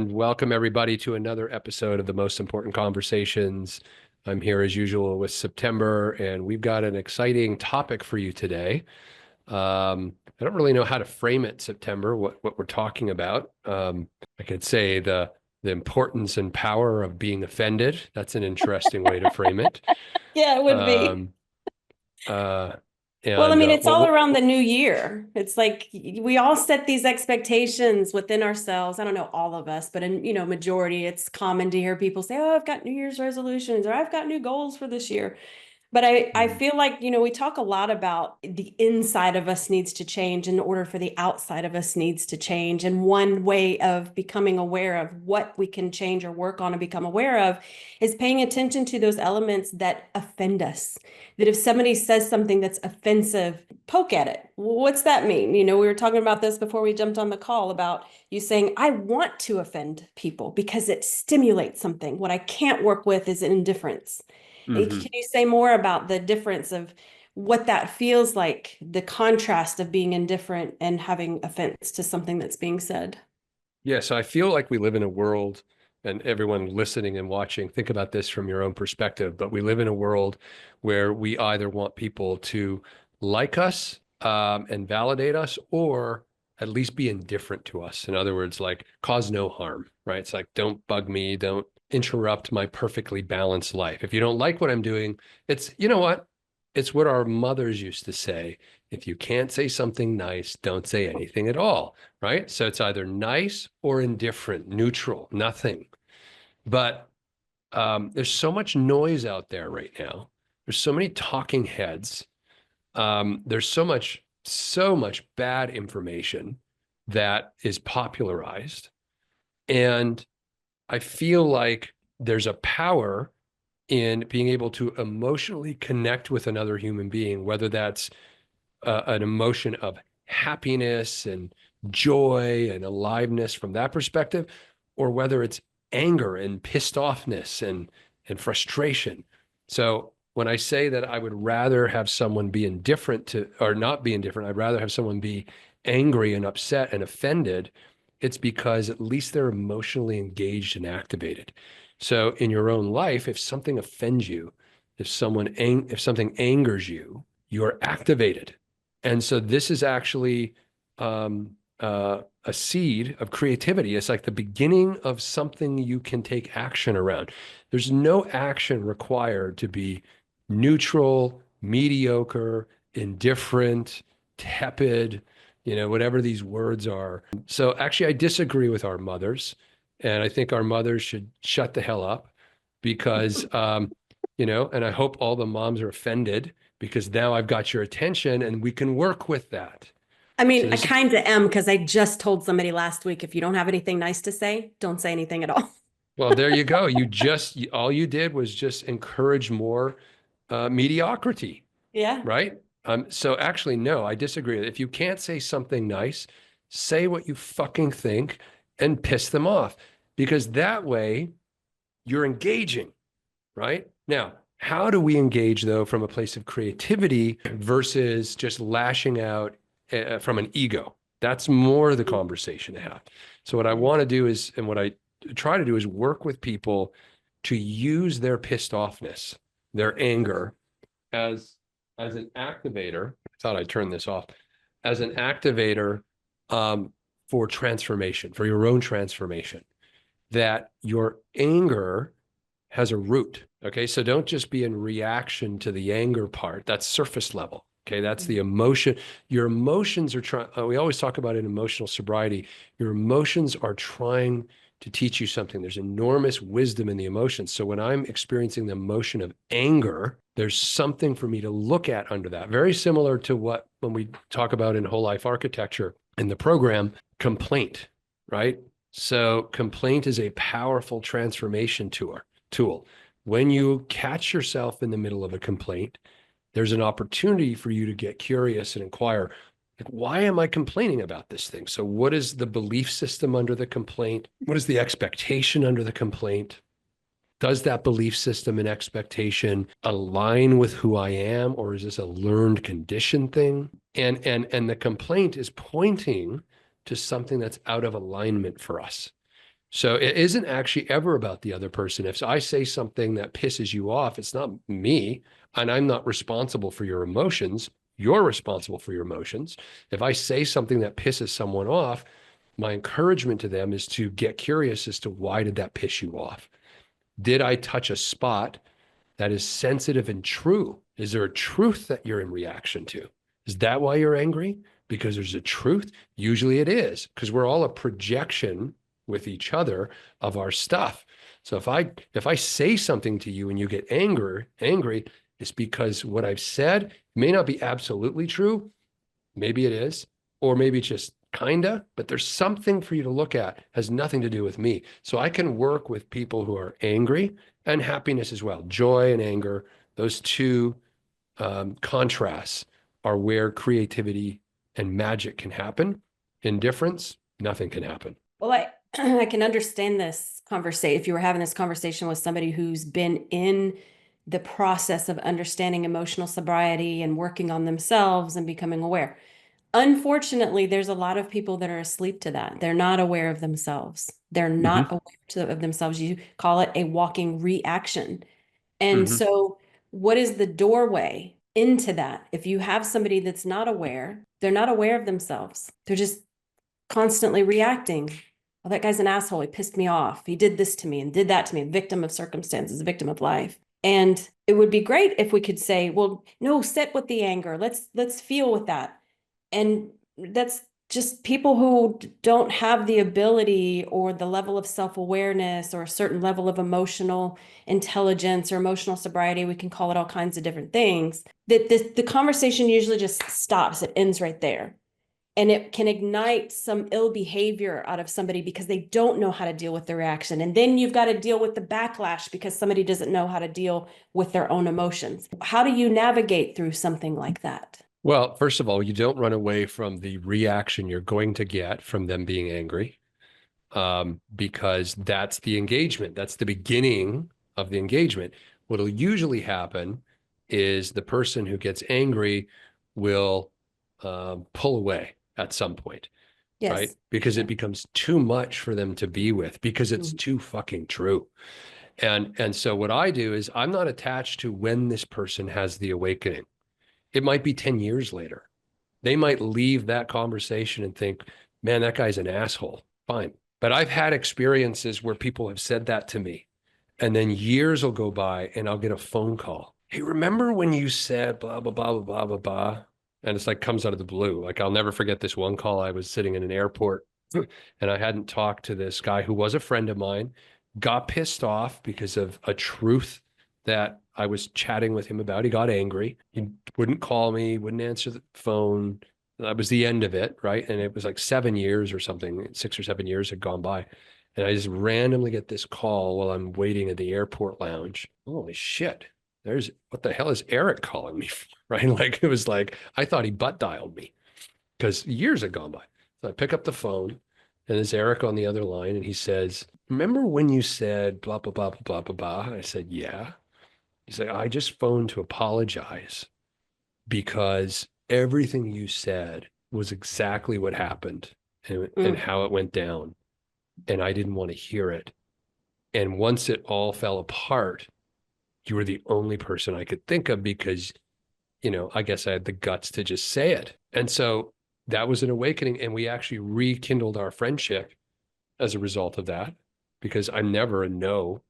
And welcome everybody to another episode of the Most Important Conversations. I'm here as usual with September, and we've got an exciting topic for you today. I don't really know how to frame it, September, what we're talking about. I could say the importance and power of being offended. That's an interesting way to frame it. Yeah, it would be. Um, uh, Well, I and mean, it's all well, around the new year. It's like we all set these expectations within ourselves. I don't know all of us, but in, majority, it's common to hear people say, "Oh, I've got New Year's resolutions," or "I've got new goals for this year." But I mm, feel like, we talk a lot about the inside of us needs to change in order for the outside of us needs to change. And one way of becoming aware of what we can change or work on and become aware of is paying attention to those elements that offend us. That if somebody says something that's offensive, poke at it. What's that mean? We were talking about this before we jumped on the call about you saying, I want to offend people because it stimulates something. What I can't work with is indifference. mhm. Can you say more about the difference of what that feels like, the contrast of being indifferent and having offense to something that's being said? Yeah, so I feel like we live in a world, and everyone listening and watching, think about this from your own perspective, but we live in a world where we either want people to like us and validate us, or at least be indifferent to us. In other words, like cause no harm, right? It's like, don't bug me, don't interrupt my perfectly balanced life. If you don't like what I'm doing, you know what? It's what our mothers used to say. If you can't say something nice, don't say anything at all, right? So it's either nice or indifferent, neutral, nothing. But there's so much noise out there right now. There's so many talking heads. There's so much bad information that is popularized. And I feel like there's a power in being able to emotionally connect with another human being, whether that's an emotion of happiness and joy and aliveness from that perspective, or whether it's anger and pissed offness and frustration. So when I say that I would rather have someone be indifferent to or not be indifferent, I'd rather have someone be angry and upset and offended. It's because at least they're emotionally engaged and activated. So in your own life, if something offends you, if something angers you, you're activated. And so this is actually a seed of creativity. It's like the beginning of something you can take action around. There's no action required to be neutral, mediocre, indifferent, tepid, whatever these words are. So actually, I disagree with our mothers. And I think our mothers should shut the hell up because, and I hope all the moms are offended because now I've got your attention and we can work with that. I So mean, I this is, kind of am because I just told somebody last week, if you don't have anything nice to say, don't say anything at all. well, there you go. All you did was just encourage more mediocrity, Yeah. right? So actually, no, I disagree. If you can't say something nice, say what you fucking think and piss them off because that way you're engaging, right? Now, how do we engage though from a place of creativity versus just lashing out from an ego? That's more the conversation to have. So what I want to do is, and what I try to do is work with people to use their pissed offness, their anger as an activator. I thought I'd turn this off as an activator for transformation, for your own transformation. That your anger has a root. Okay. So don't just be in reaction to the anger part. That's surface level. Okay. That's the emotion. Your emotions are trying, we always talk about in emotional sobriety. Your emotions are trying to teach you something. There's enormous wisdom in the emotions. So when I'm experiencing the emotion of anger, there's something for me to look at under that. Very similar to what, when we talk about in whole life architecture in the program, complaint, right? So complaint is a powerful transformation tool. When you catch yourself in the middle of a complaint, there's an opportunity for you to get curious and inquire, like, why am I complaining about this thing? So what is the belief system under the complaint? What is the expectation under the complaint? Does that belief system and expectation align with who I am, or is this a learned condition thing? And the complaint is pointing to something that's out of alignment for us. So it isn't actually ever about the other person. If I say something that pisses you off, it's not me, and I'm not responsible for your emotions. You're responsible for your emotions. If I say something that pisses someone off, my encouragement to them is to get curious as to why did that piss you off? Did I touch a spot that is sensitive and true? Is there a truth that you're in reaction to? Is that why you're angry? Because there's a truth? Usually it is, because we're all a projection with each other of our stuff. So if I say something to you and you get angry, it's because what I've said may not be absolutely true. Maybe it is, or maybe just kinda, but there's something for you to look at. It has nothing to do with me. So I can work with people who are angry and happiness as well. Joy and anger, those two contrasts are where creativity and magic can happen. Indifference, nothing can happen. Well, I can understand this conversation. If you were having this conversation with somebody who's been in the process of understanding emotional sobriety and working on themselves and becoming aware. Unfortunately, there's a lot of people that are asleep to that. They're not aware of themselves. They're not Mm-hmm. aware of themselves. You call it a walking reaction. And Mm-hmm. so, what is the doorway into that? If you have somebody that's not aware, they're not aware of themselves. They're just constantly reacting. Oh, that guy's an asshole. He pissed me off. He did this to me and did that to me. A victim of circumstances, a victim of life. And it would be great if we could say, well, no, sit with the anger. Let's feel with that. And that's just people who don't have the ability or the level of self-awareness or a certain level of emotional intelligence or emotional sobriety. We can call it all kinds of different things. That the conversation usually just stops. It ends right there. And it can ignite some ill behavior out of somebody because they don't know how to deal with the reaction. And then you've got to deal with the backlash because somebody doesn't know how to deal with their own emotions. How do you navigate through something like that? Well, first of all, you don't run away from the reaction you're going to get from them being angry, because that's the engagement. That's the beginning of the engagement. What'll usually happen is the person who gets angry will pull away at some point, right? Yes. Because Yeah. it becomes too much for them to be with, because it's Mhm. too fucking true. And so what I do is I'm not attached to when this person has the awakening. It might be 10 years later. They might leave that conversation and think, man, that guy's an asshole. Fine. But I've had experiences where people have said that to me. And then years will go by and I'll get a phone call. Hey, remember when you said blah, blah, blah, blah, blah, blah, blah? And it's like comes out of the blue. Like I'll never forget this one call. I was sitting in an airport and I hadn't talked to this guy who was a friend of mine, got pissed off because of a truth that I was chatting with him about. He got angry. He wouldn't call me, wouldn't answer the phone. That was the end of it, right? And it was like 7 years or something, 6 or 7 years had gone by. And I just randomly get this call while I'm waiting at the airport lounge. Holy shit. What the hell is Eric calling me for? Right? Like it was like, I thought he butt dialed me because years had gone by. So I pick up the phone and there's Eric on the other line and he says, remember when you said blah, blah, blah, blah, blah, blah? I said, yeah. He said, I just phoned to apologize because everything you said was exactly what happened and Mm, how it went down. And I didn't want to hear it. And once it all fell apart, you were the only person I could think of because, I guess I had the guts to just say it. And so that was an awakening. And we actually rekindled our friendship as a result of that, because I'm never a no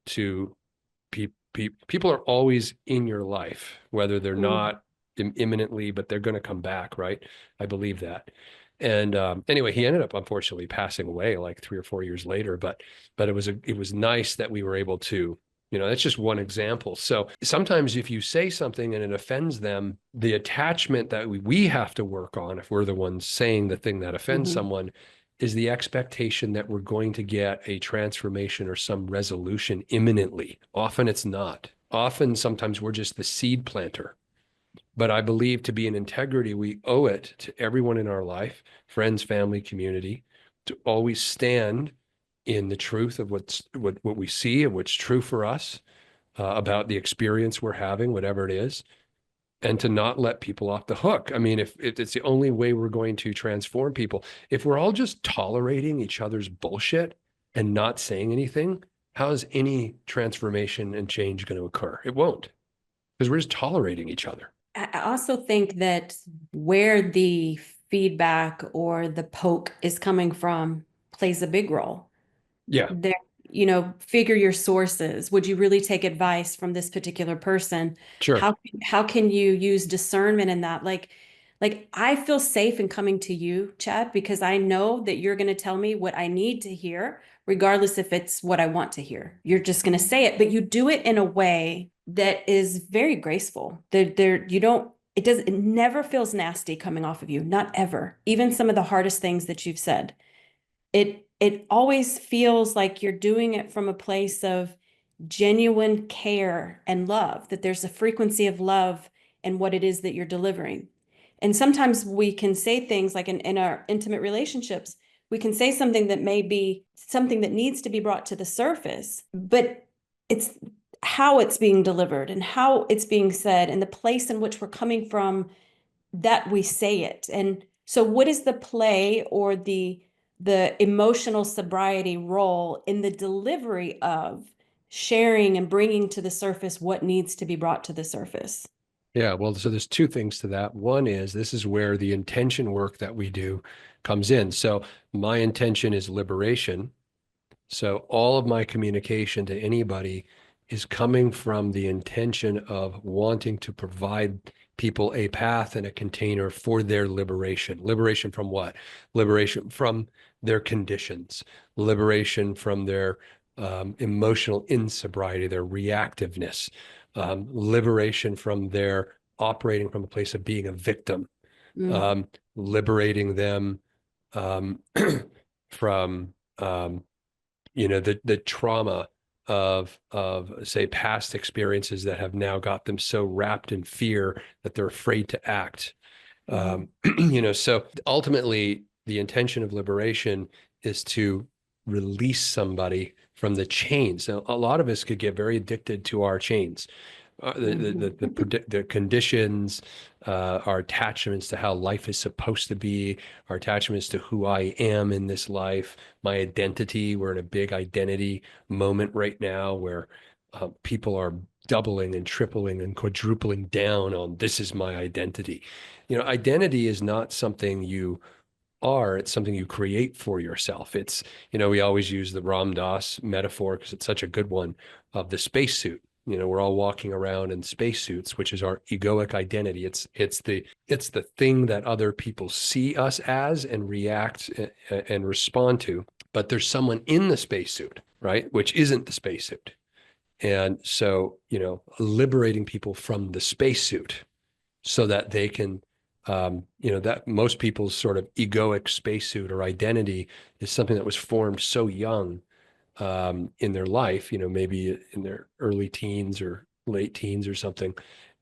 to people are always in your life, whether they're mm, not imminently, but they're going to come back, right? I believe that. And anyway, he ended up unfortunately passing away like 3 or 4 years later. But it was nice that we were able to. That's just one example. So sometimes if you say something and it offends them, the attachment that we have to work on, if we're the ones saying the thing that offends mhm, someone, is the expectation that we're going to get a transformation or some resolution imminently. Often it's not. Often, sometimes we're just the seed planter. But I believe to be in integrity, we owe it to everyone in our life, friends, family, community, to always stand in the truth of what we see and what's true for us, about the experience we're having, whatever it is, and to not let people off the hook. I mean, if it's the only way we're going to transform people, if we're all just tolerating each other's bullshit, and not saying anything, how is any transformation and change going to occur? It won't, because we're just tolerating each other. I also think that where the feedback or the poke is coming from plays a big role. Yeah, There, figure your sources. Would you really take advice from this particular person? sure. How can you use discernment in that? Like I feel safe in coming to you, Chad, because I know that you're going to tell me what I need to hear, regardless if it's what I want to hear. You're just going to say it, but you do it in a way that is very graceful. You don't, it never feels nasty coming off of you, not ever. Even some of the hardest things that you've said. It always feels like you're doing it from a place of genuine care and love, that there's a frequency of love in what it is that you're delivering. And sometimes we can say things like in our intimate relationships, we can say something that may be something that needs to be brought to the surface, but it's how it's being delivered and how it's being said and the place in which we're coming from that we say it. And so what is the play or the emotional sobriety role in the delivery of sharing and bringing to the surface what needs to be brought to the surface? Yeah, well, so there's two things to that. One is this is where the intention work that we do comes in. So my intention is liberation. So all of my communication to anybody is coming from the intention of wanting to provide people a path and a container for their liberation. Liberation from what? Liberation from their conditions, liberation from their emotional insobriety, their reactiveness, liberation from their operating from a place of being a victim, Mm, liberating them um, from the trauma of say past experiences that have now got them so wrapped in fear that they're afraid to act. mhm, um, so ultimately the intention of liberation is to release somebody from the chains. Now a lot of us could get very addicted to our chains, the conditions, our attachments to how life is supposed to be, our attachments to who I am in this life, my identity. We're in a big identity moment right now where people are doubling and tripling and quadrupling down on this is my identity. Identity is not something you are, it's something you create for yourself. We always use the Ram Dass metaphor because it's such a good one of the spacesuit. We're all walking around in spacesuits, which is our egoic identity. It's the thing that other people see us as and react and respond to. But there's someone in the spacesuit, right? Which isn't the spacesuit. And so, liberating people from the spacesuit so that they can, that most people's sort of egoic spacesuit or identity is something that was formed so young in their life, maybe in their early teens or late teens or something.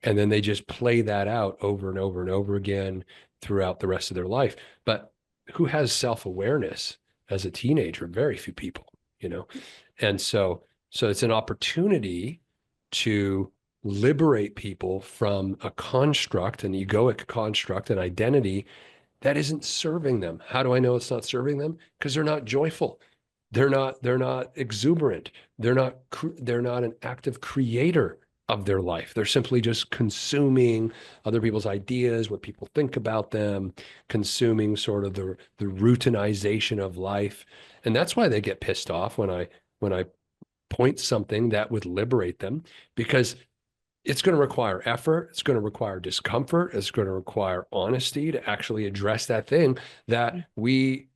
And then they just play that out over and over and over again throughout the rest of their life. But who has self-awareness as a teenager? Very few people, you know? And so it's an opportunity to liberate people from a construct, an egoic construct, an identity that isn't serving them. How do I know it's not serving them? Because they're not joyful. They're not exuberant. They're not an active creator of their life. They're simply just consuming other people's ideas, what people think about them, consuming sort of the routinization of life. And that's why they get pissed off when I point something that would liberate them, because it's going to require effort. It's going to require discomfort. It's going to require honesty to actually address that thing that we've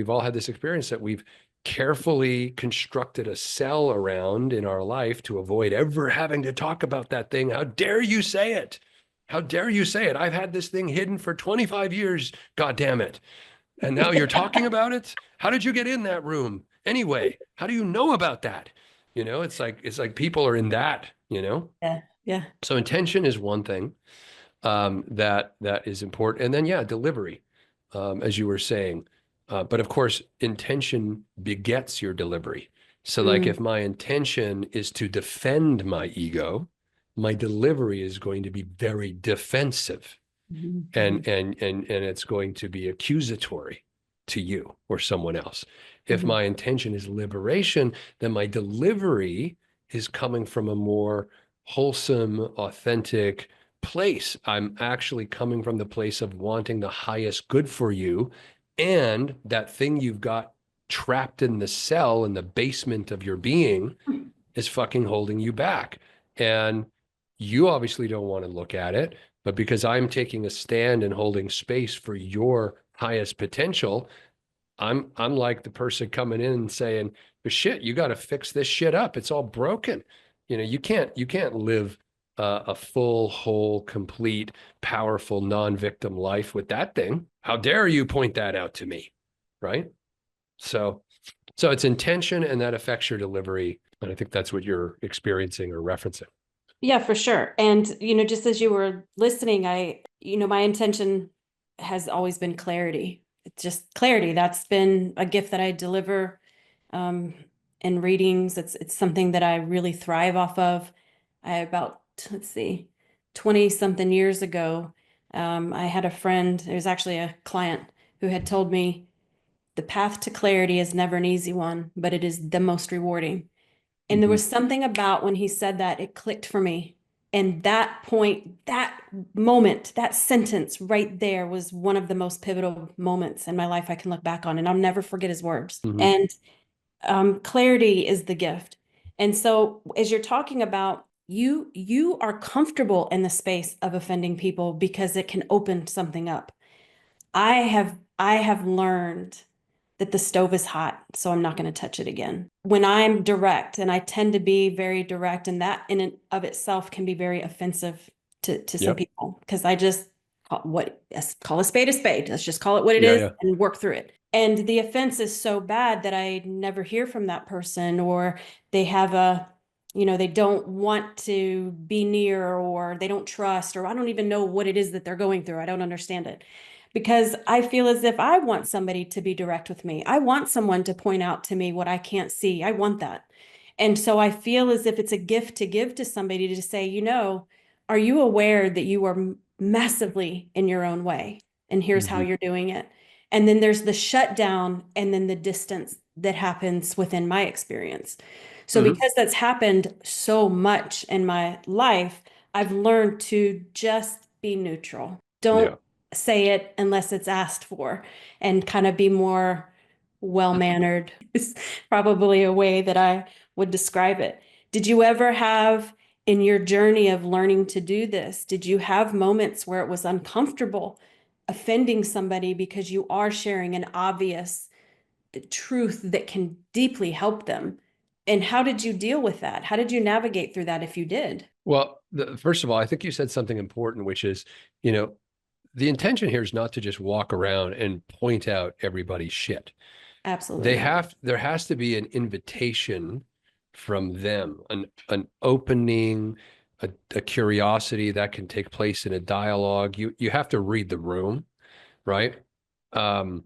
all had this experience that we've carefully constructed a cell around in our life to avoid ever having to talk about that thing. How dare you say it? How dare you say it? I've had this thing hidden for 25 years. God damn it. And now you're talking about it? How did you get in that room? Anyway, how do you know about that? It's like people are in that. yeah, yeah. So intention is one thing that is important, and then delivery, as you were saying. But of course, intention begets your delivery. So, like, Mm, if my intention is to defend my ego, my delivery is going to be very defensive, mhm, and mhm. and and and it's going to be accusatory. to you or someone else. If Mhm. my intention is liberation, then my delivery is coming from a more wholesome, authentic place. I'm actually coming from the place of wanting the highest good for you. And that thing you've got trapped in the cell in the basement of your being is fucking holding you back. And you obviously don't want to look at it, but because I'm taking a stand and holding space for your highest potential, I'm like the person coming in and saying, "But shit, you got to fix this shit up. It's all broken. You can't live a full, whole, complete, powerful, non-victim life with that thing. How dare you point that out to me?" Right? So so it's intention and that affects your delivery. And I think that's what you're experiencing or referencing. Yeah, for sure. And, just as you were listening, my intention has always been clarity. It's just clarity. That's been a gift that I deliver um, in readings. It's something that I really thrive off of. I about, let's see, 20 something years ago, I had a friend, it was actually a client who had told me the path to clarity is never an easy one, but it is the most rewarding. And there Mm-hmm. was something about when he said that, it clicked for me. And that point, that moment, that sentence right there was one of the most pivotal moments in my life I can look back on. And I'll never forget his words. Mm-hmm. And clarity is the gift. And so as you're talking about, you are comfortable in the space of offending people because it can open something up. I have learned that the stove is hot, so I'm not going to touch it again. When I'm direct, and I tend to be very direct, and that in and of itself can be very offensive to some Yep. people because I just call a spade a spade. Let's just call it what it Yeah, is yeah. and work through it. And the offense is so bad that I never hear from that person, or they have they don't want to be near, or they don't trust, or I don't even know what it is that they're going through. I don't understand it because I feel as if I want somebody to be direct with me. I want someone to point out to me what I can't see. I want that. And so I feel as if it's a gift to give to somebody to say, are you aware that you are massively in your own way? And here's how Mm-hmm. you're doing it. And then there's the shutdown and then the distance that happens within my experience. So Mm-hmm. because that's happened so much in my life, I've learned to just be neutral. Yeah. Don't say it unless it's asked for, and kind of be more well-mannered is probably a way that I would describe it. Did you ever have in your journey of learning to do this, did you have moments where it was uncomfortable offending somebody because you are sharing an obvious truth that can deeply help them? And how did you deal with that? How did you navigate through that if you did? Well, first of all, I think you said something important, which is, you know, the intention here is not to just walk around and point out everybody's shit. Absolutely not. There has to be an invitation from them, an opening, a curiosity that can take place in a dialogue. You have to read the room, right? Um,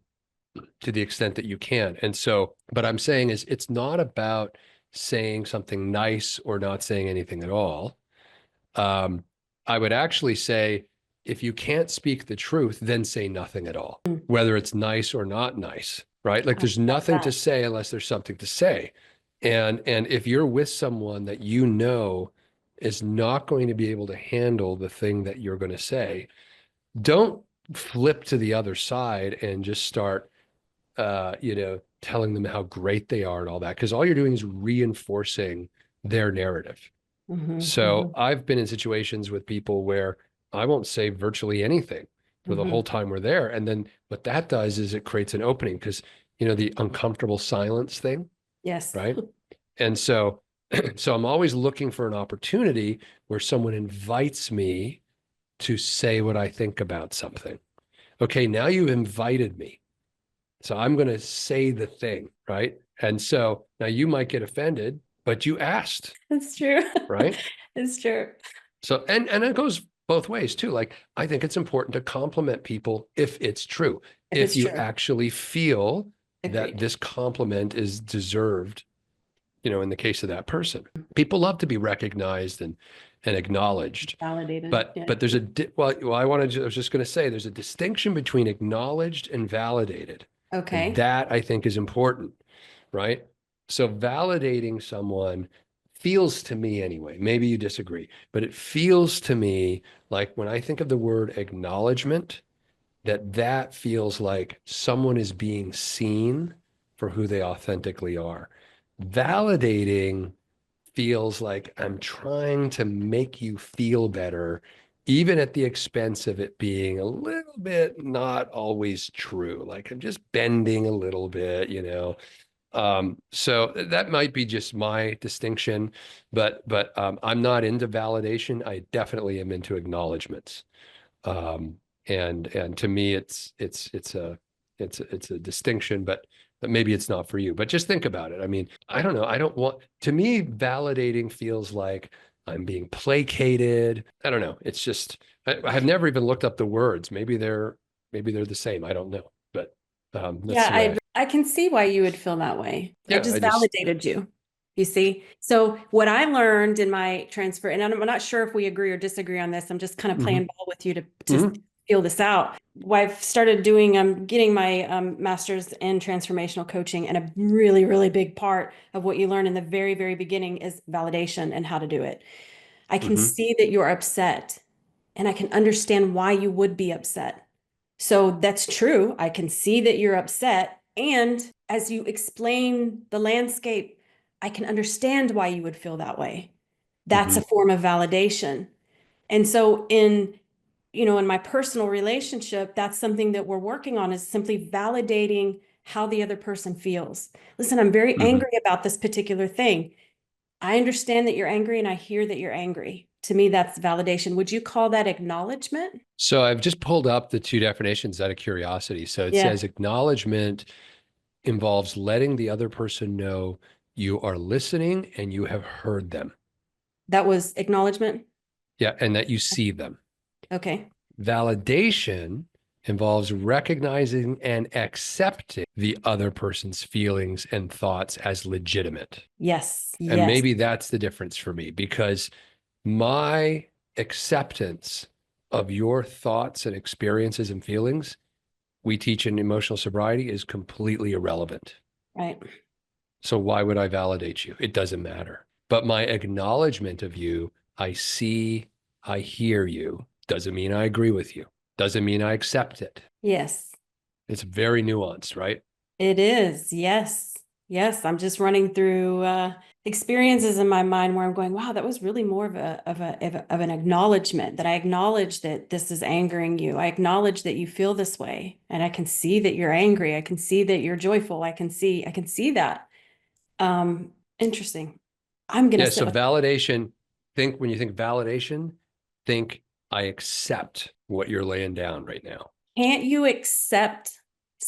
to the extent that you can. And so, but I'm saying is it's not about saying something nice or not saying anything at all. Um, I would actually say if you can't speak the truth, then say nothing at all, whether it's nice or not nice, right? Like I there's love nothing to that. say unless there's something to say. And if you're with someone that you know is not going to be able to handle the thing that you're going to say, don't flip to the other side and just start telling them how great they are and all that, because all you're doing is reinforcing their narrative. Hmm. So Hmm. I've been in situations with people where I won't say virtually anything for the whole Hmm. time we're there. And then what that does is it creates an opening because, the uncomfortable silence thing, Yes. right? And so, so I'm always looking for an opportunity where someone invites me to say what I think about something. Okay, now you've invited me. So I'm going to say the thing, right? And so now you might get offended, but you asked, It's true. right? It's true. So and it goes both ways too. Like I think it's important to compliment people if it's true. If If it's you true. actually feel that Agreed. this compliment is deserved, in the case of that person. People love to be recognized and acknowledged. Validated. But Yeah. there's I was just going to say there's a distinction between acknowledged and validated. And Okay. that I think is important, right? So validating someone feels to me anyway, maybe you disagree, but it feels to me like when I think of the word acknowledgement, that feels like someone is being seen for who they authentically are. Validating feels like I'm trying to make you feel better, even at the expense of it being a little bit not always true. Like I'm just bending a little bit, you know. So that might be just my distinction, but I'm not into validation. I definitely am into acknowledgments. Um, and to me, it's a distinction, but maybe it's not for you. But just think about it. I mean, I don't know. I don't want to me, validating feels like I'm being placated. I don't know. It's just I have never even looked up the words. Maybe they're the same. I don't know. But that's Yeah, the way I can see why you would feel that way. I yeah, I just just validated you. You see? So what I learned in my transfer, and I'm not sure if we agree or disagree on this. I'm just kind of hmm playing ball with you to hmm feel this out. Well, I've started doing, I'm getting my master's in transformational coaching, and a really, really big part of what you learn in the very, very beginning is validation and how to do it. I can hmm see that you're upset, and I can understand why you would be upset. So that's true. I can see that you're upset. And as you explain the landscape, I can understand why you would feel that way. That's hmm a form of validation. And so in my personal relationship, that's something that we're working on is simply validating how the other person feels. Listen, I'm very hmm angry about this particular thing. I understand that you're angry and I hear that you're angry. To me, that's validation. Would you call that acknowledgement? So I've just pulled up the two definitions out of curiosity. So it Yeah, says acknowledgement involves letting the other person know you are listening and you have heard them. that was acknowledgement. Yeah, and that you see them. Okay. Validation involves recognizing and accepting the other person's feelings and thoughts as legitimate. Yes. And Yes. maybe that's the difference for me because my acceptance of your thoughts and experiences and feelings we teach in emotional sobriety is completely irrelevant. Right. So why would I validate you? It doesn't matter. But my acknowledgement of you, I see, I hear you, doesn't mean I agree with you, doesn't mean I accept it. Yes. It's very nuanced, right? It is. Yes. Yes. I'm just running through experiences in my mind where I'm going, wow, that was really more of an acknowledgement that I acknowledge that this is angering you. I acknowledge that you feel this way. And I can see that you're angry. I can see that you're joyful. I can see that. Interesting. I'm gonna Yeah. sit So with validation, think when you think validation, think I accept what you're laying down right now. Can't you accept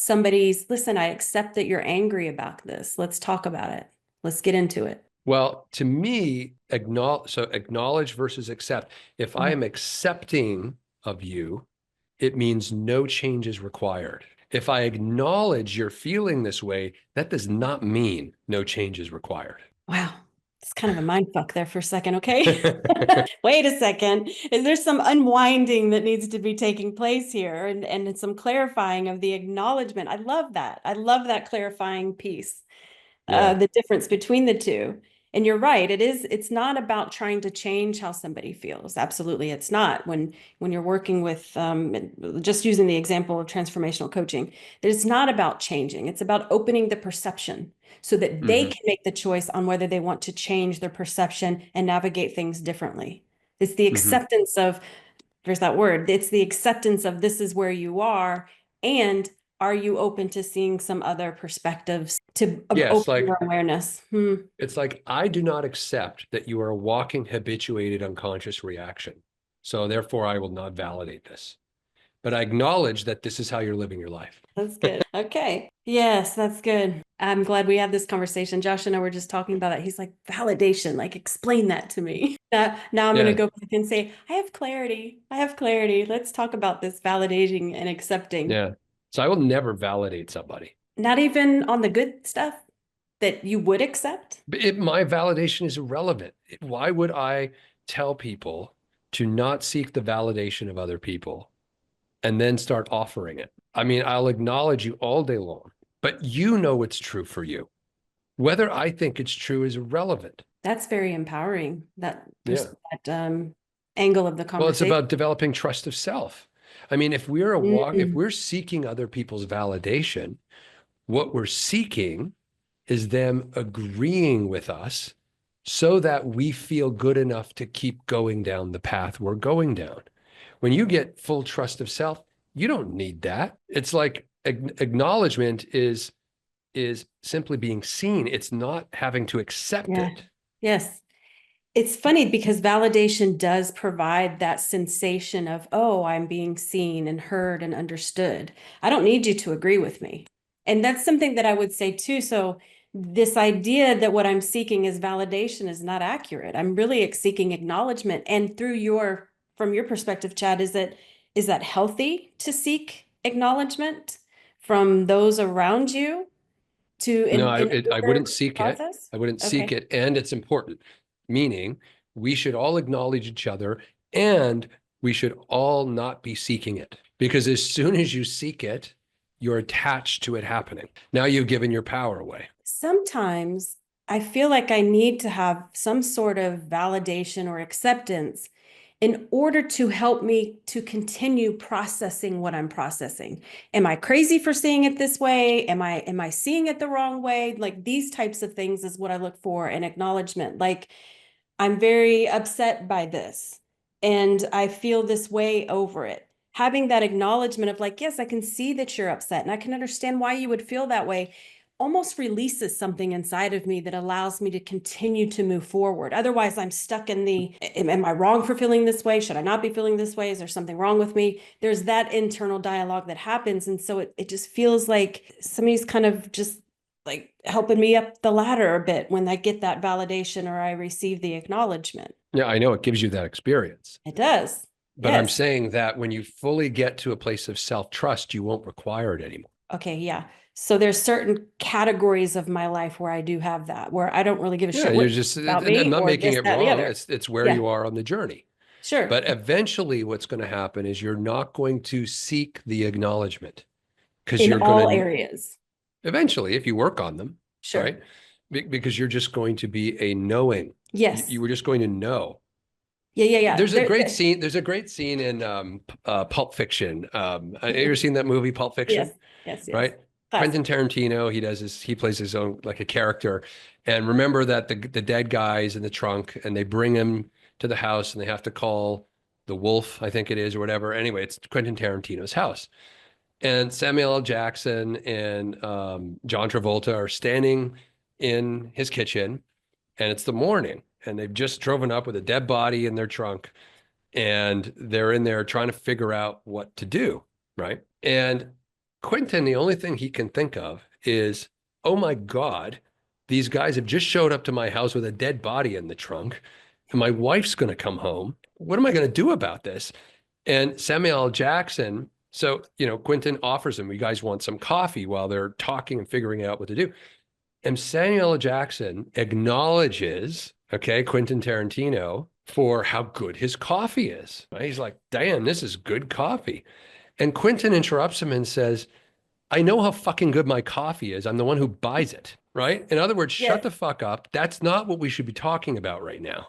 listen, I accept that you're angry about this. Let's talk about it. Let's get into it. Well, to me, acknowledge versus accept. If I Mhm. am accepting of you, it means no change is required. If I acknowledge you're feeling this way, that does not mean no change is required. Wow. It's kind of a mind fuck there for a second, okay? Wait a second. Is there some unwinding that needs to be taking place here and some clarifying of the acknowledgement? I love that. I love that clarifying piece. Yeah. The difference between the two. And you're right, it's not about trying to change how somebody feels. Absolutely, it's not. When you're working with just using the example of transformational coaching, it's not about changing. It's about opening the perception so that they hmm can make the choice on whether they want to change their perception and navigate things differently. It's the hmm acceptance of, there's that word, it's the acceptance of this is where you are, and are you open to seeing some other perspectives to Yes, open your like awareness? it's like I do not accept that you are a walking habituated unconscious reaction. So therefore I will not validate this. But I acknowledge that this is how you're living your life. That's good. Okay. Yes, that's good. I'm glad we had this conversation. Josh and I were just talking about it. He's like, validation, like explain that to me. Now I'm going to Yeah. go back and say, I have clarity. I have clarity. Let's talk about this validating and accepting. Yeah. So I will never validate somebody. Not even on the good stuff that you would accept. My validation is irrelevant. Why would I tell people to not seek the validation of other people and then start offering it? I mean, I'll acknowledge you all day long, but you know what's true for you. Whether I think it's true is irrelevant. That's very empowering. Yeah. That angle of the Well, it's conversation. about developing trust of self. I mean, if Mm, we're seeking other people's validation, what we're seeking is them agreeing with us so that we feel good enough to keep going down the path we're going down. When you get full trust of self, you don't need that. It's like acknowledgement is simply being seen. It's not having to accept yeah. it. Yes. It's funny because validation does provide that sensation of, oh, I'm being seen and heard and understood. I don't need you to agree with me. And that's something that I would say too. So this idea that what I'm seeking is validation is not accurate. I'm really seeking acknowledgement. And from your perspective, Chad, is that healthy to seek acknowledgement from those around you to No, in I order wouldn't seek it. process? I wouldn't seek Okay. it. And it's important, meaning we should all acknowledge each other and we should all not be seeking it. Because as soon as you seek it, you're attached to it happening. Now you've given your power away. Sometimes I feel like I need to have some sort of validation or acceptance in order to help me to continue processing what I'm processing. Am I crazy for seeing it this way? Am I seeing it the wrong way? Like these types of things is what I look for in acknowledgement. Like I'm very upset by this and I feel this way over it. Having that acknowledgement of like, yes, I can see that you're upset and I can understand why you would feel that way almost releases something inside of me that allows me to continue to move forward. Otherwise, I'm stuck in the, am I wrong for feeling this way? Should I not be feeling this way? Is there something wrong with me? There's that internal dialogue that happens. And so it just feels like somebody's kind of just like helping me up the ladder a bit when I get that validation or I receive the acknowledgement. Yeah, I know it gives you that experience. It does. But I'm Yes. saying that when you fully get to a place of self-trust, you won't require it anymore. Okay. Yeah. So there's certain categories of my life where I do have that, where I don't really give a Yeah, shit you're what just, about and I'm me not or making this, it that, and the wrong. other. It's where Yeah. you are on the journey. Sure. But eventually what's going to happen is you're not going to seek the acknowledgement because In you're going all to areas. eventually, if you work on them, Sure. right? Because you're just going to be a knowing. You Yes. were just going to know. Yeah. Yeah. Yeah. There's a great scene. There's a great scene in Pulp Fiction. Have you ever seen that movie, Pulp Yes. Fiction? Yes. Yes. Right? Classic. Quentin Tarantino, he plays his own like a character. And remember that the dead guy's in the trunk and they bring him to the house and they have to call the wolf, I think it is, or whatever. Anyway, it's Quentin Tarantino's house. And Samuel L. Jackson and John Travolta are standing in his kitchen, and it's the morning, and they've just driven up with a dead body in their trunk, and they're in there trying to figure out what to do, right? And Quentin, the only thing he can think of is, oh my God, these guys have just showed up to my house with a dead body in the trunk, and my wife's going to come home. What am I going to do about this? And Samuel L. Jackson, so, Quentin offers him, you guys want some coffee while they're talking and figuring out what to do. And Samuel L. Jackson acknowledges, okay, Quentin Tarantino for how good his coffee is. Right? He's like, damn, this is good coffee. And Quentin interrupts him and says, I know how fucking good my coffee is. I'm the one who buys it. Right. In other words, shut Yes. the fuck up. That's not what we should be talking about right now.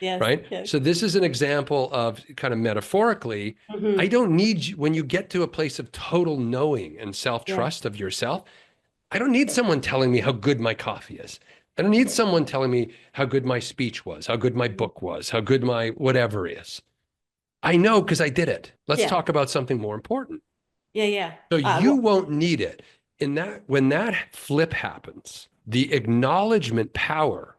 Yes. Right. Yes. So this is an example of kind of metaphorically, I Mm-hmm. don't need you when you get to a place of total knowing and Yeah. self-trust of yourself. I don't need someone telling me how good my coffee is. I don't need someone telling me how good my speech was, how good my book was, how good my whatever is. I know because I did it. Let's Yeah. talk about something more important. Yeah. Yeah. So you Well, won't need it. In that, when that flip happens, the acknowledgement power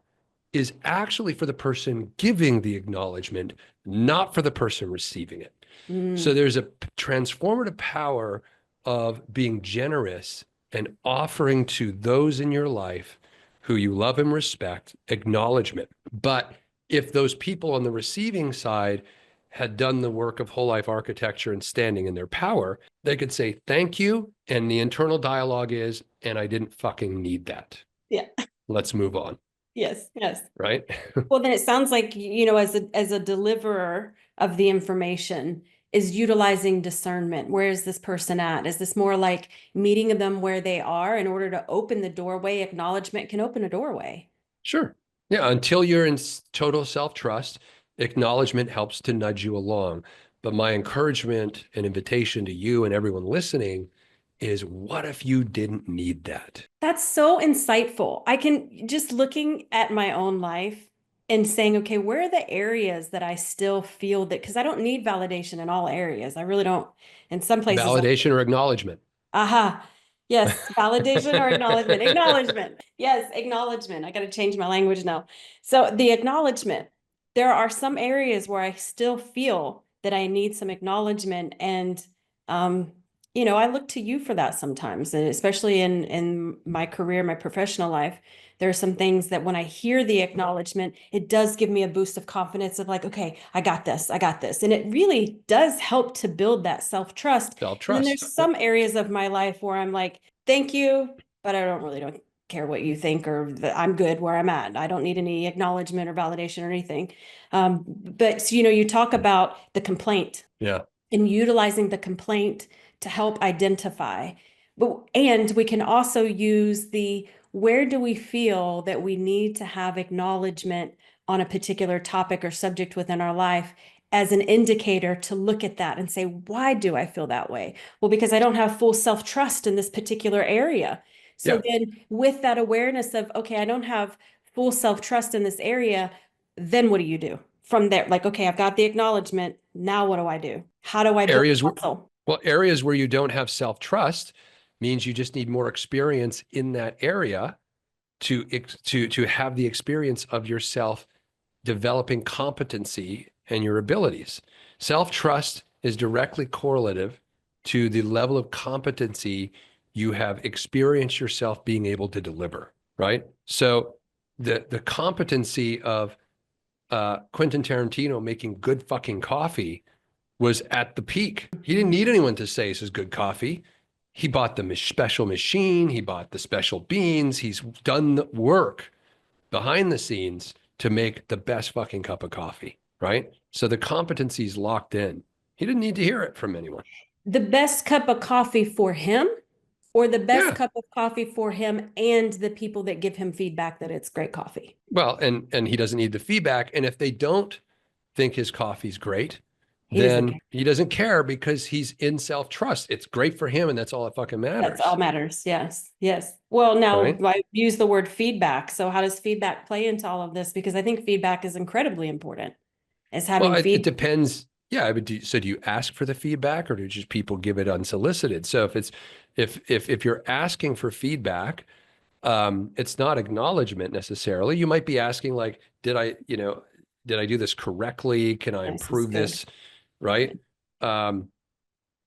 is actually for the person giving the acknowledgement, not for the person receiving it. So mm, there's a transformative power of being generous and offering to those in your life who you love and respect acknowledgement. But if those people on the receiving side had done the work of whole life architecture and standing in their power, they could say, thank you. And the internal dialogue is, and I didn't fucking need that. yeah. Let's move on. Yes. Yes. Right. Well, then it sounds like, as a deliverer of the information, is utilizing discernment. Where is this person at? Is this more like meeting them where they are in order to open the doorway? Acknowledgement can open a doorway. Sure. Yeah. Until you're in total self-trust, acknowledgement helps to nudge you along. But my encouragement and invitation to you and everyone listening is, what if you didn't need that? That's so insightful. I can just looking at my own life and saying, okay, where are the areas that I still feel that, because I don't need validation in all areas. I really don't. In some places, Validation or acknowledgement? aha. Yes, validation or acknowledgement. Acknowledgement. Yes, acknowledgement. I got to change my language now. So the acknowledgement, there are some areas where I still feel that I need some acknowledgement. And I look to you for that sometimes. And especially in my career, my professional life, there are some things that when I hear the acknowledgement, it does give me a boost of confidence of like, okay, I got this, I got this. And it really does help to build that self-trust. And then Self-trust. there's some areas of my life where I'm like, thank you, but I don't care what you think, or that I'm good where I'm at. I don't need any acknowledgement or validation or anything. But so, you talk about the complaint Yeah. and utilizing the complaint to help identify. And we can also use the where do we feel that we need to have acknowledgement on a particular topic or subject within our life as an indicator to look at that and say, why do I feel that way? Well, because I don't have full self-trust in this particular area. So Yeah. then with that awareness of, okay, I don't have full self-trust in this area, then what do you do? From there, like, okay, I've got the acknowledgement. Now what do I do? How do I build Areas where, muscle? well, areas where you don't have self-trust means you just need more experience in that area to have the experience of yourself developing competency and your abilities. Self-trust is directly correlative to the level of competency you have experienced yourself being able to deliver, right? So the competency of Quentin Tarantino making good fucking coffee was at the peak. He didn't need anyone to say this is good coffee. He bought the special machine. He bought the special beans. He's done the work behind the scenes to make the best fucking cup of coffee, right? So the competency is locked in. He didn't need to hear it from anyone. The best cup of coffee for him, or the best Yeah. cup of coffee for him and the people that give him feedback that it's great coffee. Well, and he doesn't need the feedback. And if they don't think his coffee's great, He doesn't then care. he doesn't care because he's in self-trust. It's great for him, and that's all that fucking That's all matters, matters. Yes. Yes. Well, now right? I use the word feedback. So how does feedback play into all of this? Because I think feedback is incredibly important. Is Well, having it feedback. depends. Yeah, I would do, so do you ask for the feedback, or do just people give it unsolicited? So if you're asking for feedback, it's not acknowledgement necessarily. You might be asking like, did I do this correctly? Can I This is improve good. this? Right. Um,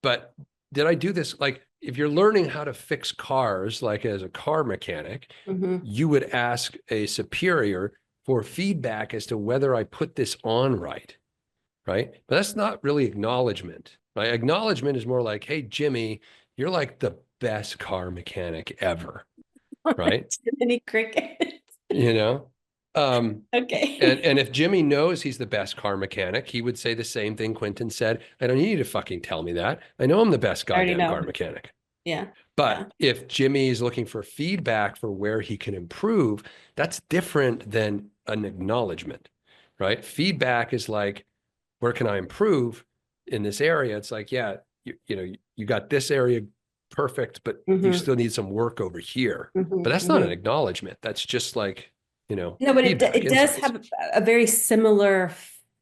but did I do this? Like, if you're learning how to fix cars, like as a car mechanic, Mm-hmm. you would ask a superior for feedback as to whether I put this on right. Right. But that's not really acknowledgement. Right. Acknowledgement is more like, hey, Jimmy, you're like the best car mechanic ever. Right. Any cricket. You know? Um, and Okay. and if Jimmy knows he's the best car mechanic, he would say the same thing Quentin said. I don't need you to fucking tell me that. I know I'm the best I already goddamn car know. mechanic. Yeah. Yeah. But if Jimmy is looking for feedback for where he can improve, that's different than an acknowledgement, right? Feedback is like, where can I improve in this area? It's like, yeah, you got this area perfect, but you Mm-hmm. still need some work over here. But Mm-hmm. that's not an Mm-hmm. acknowledgement. That's just like, No, but feedback, it does insights. have a very similar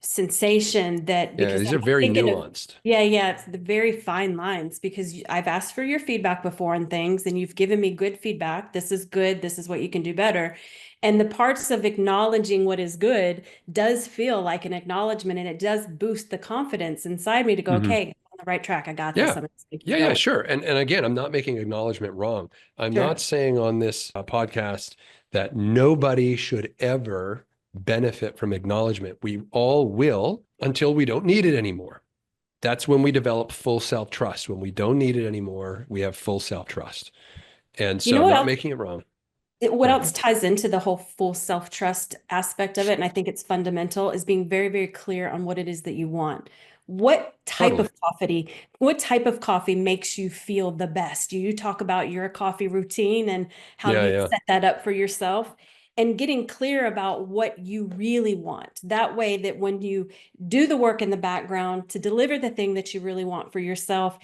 sensation that Yeah, because these I'm are very thinking of, nuanced. yeah, yeah, it's the very fine lines because I've asked for your feedback before on things and you've given me good feedback. This is good. This is what you can do better. And the parts of acknowledging what is good does feel like an acknowledgement, and it does boost the confidence inside me to go, Mhm. okay, I'm on the right track. I got this. Yeah. I'm going to keep Yeah, going. sure. And again, I'm not making acknowledgement wrong. I'm not Sure. saying on this podcast that nobody should ever benefit from acknowledgement. We all will until we don't need it anymore. That's when we develop full self-trust. When we don't need it anymore, we have full self-trust. And You so know I'm what not else? making it wrong. What Yeah. else ties into the whole full self-trust aspect of it, and I think it's fundamental, is being very, very clear on what it is that you want. what type Totally. of coffee makes you feel the best? You talk about your coffee routine and how Yeah, you yeah, set that up for yourself, and getting clear about what you really want. That way that when you do the work in the background to deliver the thing that you really want for yourself,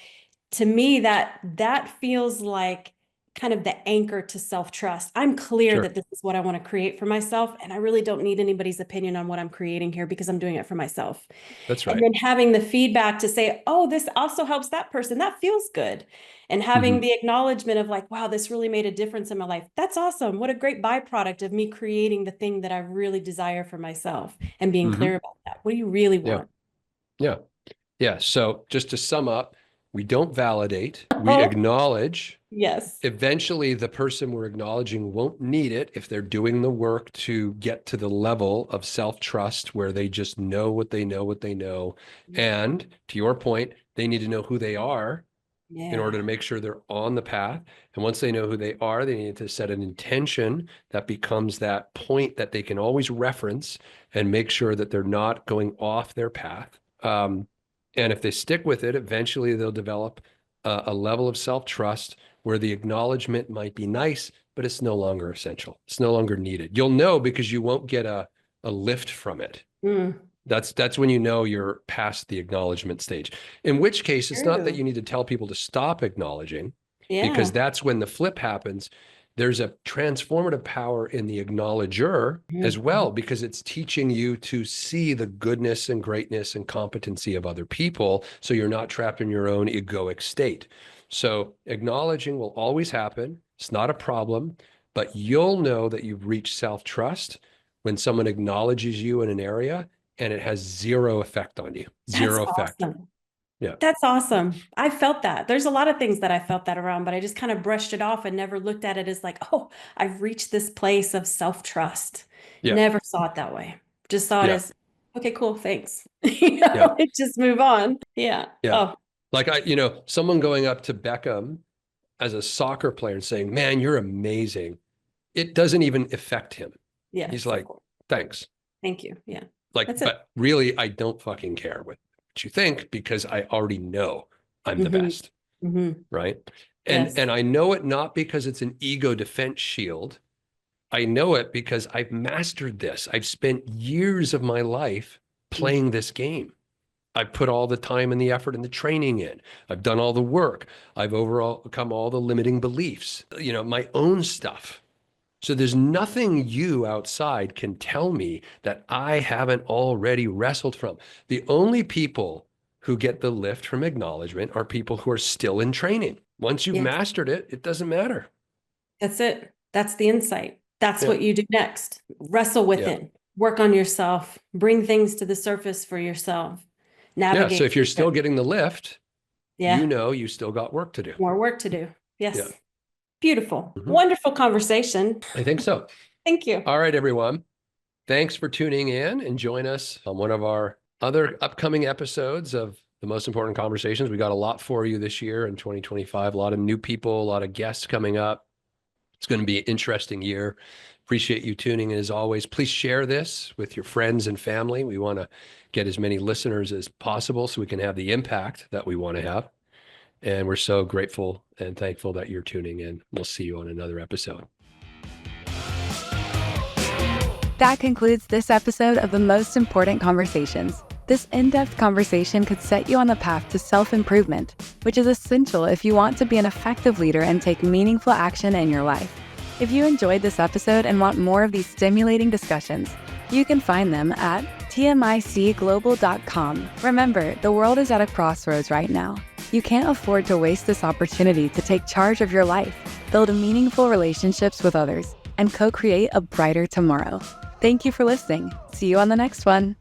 to me that feels like kind of the anchor to self-trust. I'm clear that sure. this is what I want to create for myself, and I really don't need anybody's opinion on what I'm creating here because I'm doing it for myself. That's And right. then having the feedback to say, oh, this also helps that person. That feels good. And having Hmm. the acknowledgement of like, wow, this really made a difference in my life. That's awesome. What a great byproduct of me creating the thing that I really desire for myself and being clear Hmm. about that. What do you really Yeah, want? yeah, yeah. So just to sum up, we don't validate, we Oh, acknowledge. yes. Eventually, the person we're acknowledging won't need it if they're doing the work to get to the level of self-trust where they just know what they know, what they know. And to your point, they need to know who they are in order Yeah. to make sure they're on the path. And once they know who they are, they need to set an intention that becomes that point that they can always reference and make sure that they're not going off their path. And if they stick with it, eventually they'll develop a level of self-trust where the acknowledgement might be nice, but it's no longer essential. It's no longer needed. You'll know because you won't get a lift from it. Mm, That's when you know you're past the acknowledgement stage. In which case, it's not that true. you need to tell people to stop acknowledging, because Yeah. that's when the flip happens. There's a transformative power in the acknowledger as Mhm. well, because it's teaching you to see the goodness and greatness and competency of other people. So you're not trapped in your own egoic state. So acknowledging will always happen. It's not a problem, but you'll know that you've reached self-trust when someone acknowledges you in an area and it has zero effect on you. That's Zero effect. awesome. Yeah. That's awesome. I felt that. There's a lot of things that I felt that around, but I just kind of brushed it off and never looked at it as like, oh, I've reached this place of self-trust. Yeah. Never saw it that way. Just saw it Yeah. as, okay, cool, thanks. Yeah. Just move on. Yeah. Yeah. Oh, Like someone going up to Beckham as a soccer player and saying, "Man, you're amazing." It doesn't even affect him. He's yes, of like, course. "Thanks." Thank you. Yeah. Like, That's it. but really, I don't fucking care what you think because I already know I'm the Hmm. best, Hmm. right? Yes. And I know it not because it's an ego defense shield. I know it because I've mastered this. I've spent years of my life playing this game. I've put all the time and the effort and the training in. I've done all the work. I've overcome all the limiting beliefs, my own stuff. So there's nothing you outside can tell me that I haven't already wrestled from. The only people who get the lift from acknowledgement are people who are still in training. Once you've Yes. mastered it, it doesn't matter. That's it. That's the insight. That's Yeah. what you do next. Wrestle with Yeah. it. Work on yourself. Bring things to the surface for yourself. Yeah. So Navigate if you're through still it. getting the lift, Yeah. you still got work to do. More work to do. Yeah. Yes. Beautiful. Mhm. Wonderful conversation. I think so. Thank you. All right, everyone. Thanks for tuning in and join us on one of our other upcoming episodes of the most important conversations. We got a lot for you this year in 2025, a lot of new people, a lot of guests coming up. It's going to be an interesting year. Appreciate you tuning in as always. Please share this with your friends and family. We want to get as many listeners as possible so we can have the impact that we want to have. And we're so grateful and thankful that you're tuning in. We'll see you on another episode. That concludes this episode of The Most Important Conversations. This in-depth conversation could set you on the path to self-improvement, which is essential if you want to be an effective leader and take meaningful action in your life. If you enjoyed this episode and want more of these stimulating discussions, you can find them at tmicglobal.com. Remember, the world is at a crossroads right now. You can't afford to waste this opportunity to take charge of your life, build meaningful relationships with others, and co-create a brighter tomorrow. Thank you for listening. See you on the next one.